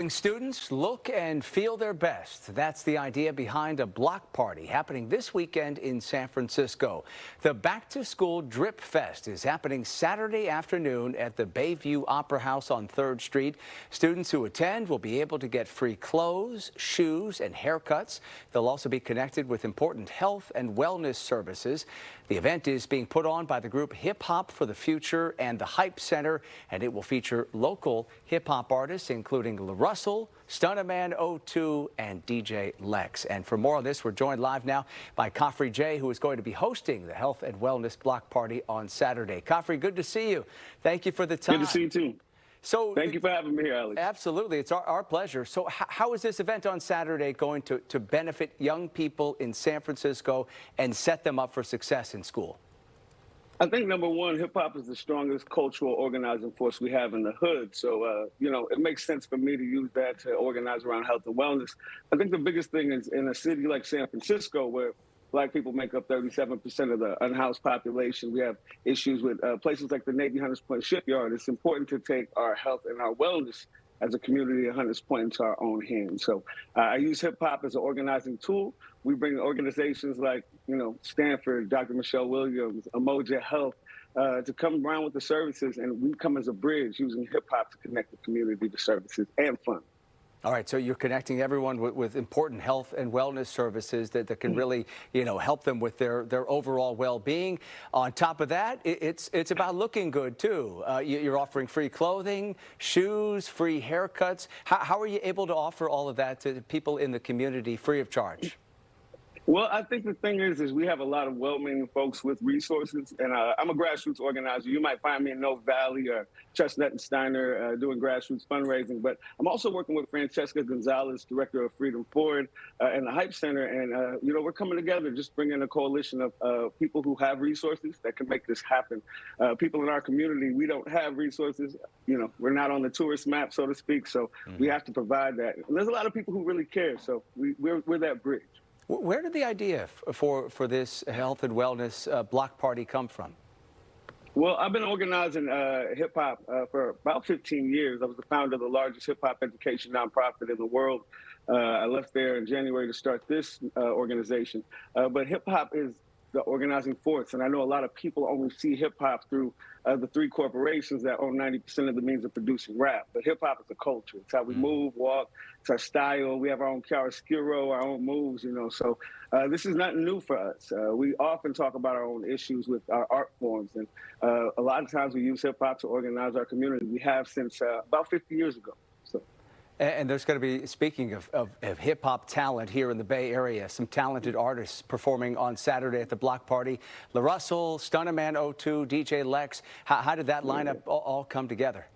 Helping students look and feel their best. That's the idea behind a block party happening this weekend in San Francisco. The Back to School Drip Fest is happening Saturday afternoon at the Bayview Opera House on 3rd Street. Students who attend will be able to get free clothes, shoes, and haircuts. They'll also be connected with important health and wellness services. The event is being put on by the group Hip Hop for the Future and the Hype Center, and it will feature local hip hop artists, including Russell, Stunnaman 02, and DJ Lex. And for more on this, we're joined live now by Khafre J, who is going to be hosting the Health and Wellness Block Party on Saturday. Khafre, good to see you. Thank you for the time. Good to see you, too. So, thank you for having me here, Alex. Absolutely. It's our pleasure. So how is this event on Saturday going to benefit young people in San Francisco and set them up for success in school? I think, number one, hip-hop is the strongest cultural organizing force we have in the hood. So, it makes sense for me to use that to organize around health and wellness. I think the biggest thing is in a city like San Francisco, where Black people make up 37% of the unhoused population. We have issues with places like the Navy Hunters Point Shipyard. It's important to take our health and our wellness as a community at Hunters Point into our own hands. So I use hip hop as an organizing tool. We bring organizations like, Stanford, Dr. Michelle Williams, Umoja Health, to come around with the services, and we come as a bridge using hip hop to connect the community to services and fun. All right, so you're connecting everyone with important health and wellness services that can really, help them with their overall well-being. On top of that, it's about looking good, too. You're offering free clothing, shoes, free haircuts. How are you able to offer all of that to people in the community free of charge? Well, I think the thing is we have a lot of well-meaning folks with resources, and I'm a grassroots organizer. You might find me in North Valley or Chestnut and Steiner doing grassroots fundraising, but I'm also working with Francesca Gonzalez, director of Freedom Forward, and the Hype Center, and we're coming together, just bringing a coalition of people who have resources that can make this happen. People in our community, we don't have resources. We're not on the tourist map, so to speak, so we have to provide that. And there's a lot of people who really care, so we're that bridge. Where did the idea for this health and wellness block party come from? Well, I've been organizing hip-hop for about 15 years. I was the founder of the largest hip-hop education nonprofit in the world. I left there in January to start this organization. But hip-hop is the organizing force, and I know a lot of people only see hip-hop through the three corporations that own 90% of the means of producing rap. But hip-hop is a culture. It's how we move, walk. It's our style. We have our own chiaroscuro, our own moves, So this is nothing new for us. We often talk about our own issues with our art forms, and a lot of times we use hip-hop to organize our community. We have since about 50 years ago. And there's going to be, speaking of hip-hop talent here in the Bay Area, some talented artists performing on Saturday at the block party. Russell, Stunnaman 02, DJ Lex. How did that lineup all come together?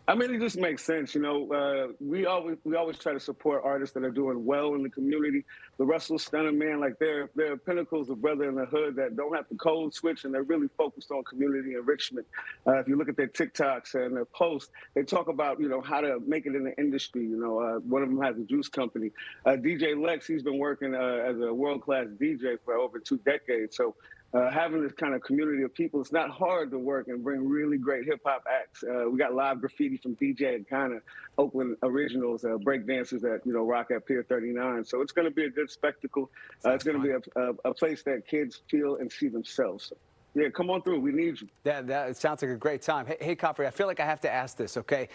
I mean, it just makes sense. We always try to support artists that are doing well in the community. The Russell, Stunnaman, like they're pinnacles of brother in the hood that don't have to code switch, and they're really focused on community enrichment. If you look at their TikToks and their posts, they talk about how to make it in the industry. One of them has a juice company. DJ Lex, he's been working as a world-class DJ for over 2 decades. So having this kind of community of people, it's not hard to work and bring really great hip-hop acts. We got live graffiti from DJ and kind of Oakland originals, break dancers that rock at Pier 39. So it's going to be a good spectacle. It's going to be a place that kids feel and see themselves. So, yeah, come on through. We need you. That sounds like a great time. Hey, Khafre, I feel like I have to ask this, okay?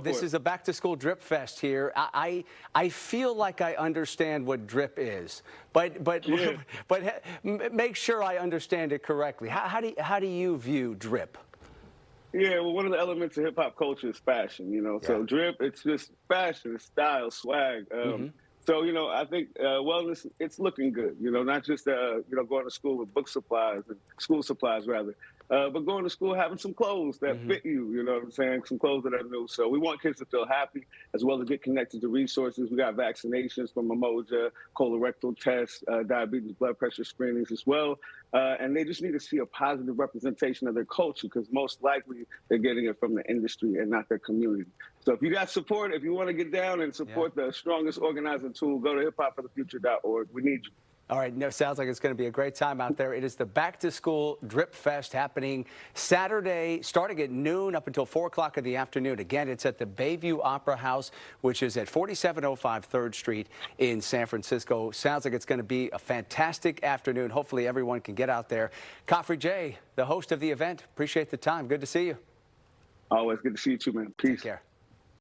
This is a back-to-school drip fest here. I feel like I understand what drip is, but make sure I understand it correctly. How do you view drip? Yeah, well, one of the elements of hip-hop culture is fashion, So drip, it's just fashion, it's style, swag. So, I think wellness, it's looking good, not just, going to school with book supplies, and school supplies, rather, but going to school having some clothes that fit you, you know what I'm saying, some clothes that are new. So we want kids to feel happy as well as get connected to resources. We got vaccinations from Umoja, colorectal tests, diabetes, blood pressure screenings as well. And they just need to see a positive representation of their culture because most likely they're getting it from the industry and not their community. So if you got support, if you want to get down and support the strongest organizing tool, go to hiphopforthefuture.org. We need you. All right, no, sounds like it's going to be a great time out there. It is the Back to School Drip Fest happening Saturday, starting at noon up until 4 o'clock in the afternoon. Again, it's at the Bayview Opera House, which is at 4705 3rd Street in San Francisco. Sounds like it's going to be a fantastic afternoon. Hopefully everyone can get out there. Khafre J, the host of the event, appreciate the time. Good to see you. Always good to see you too, man. Peace. Take care.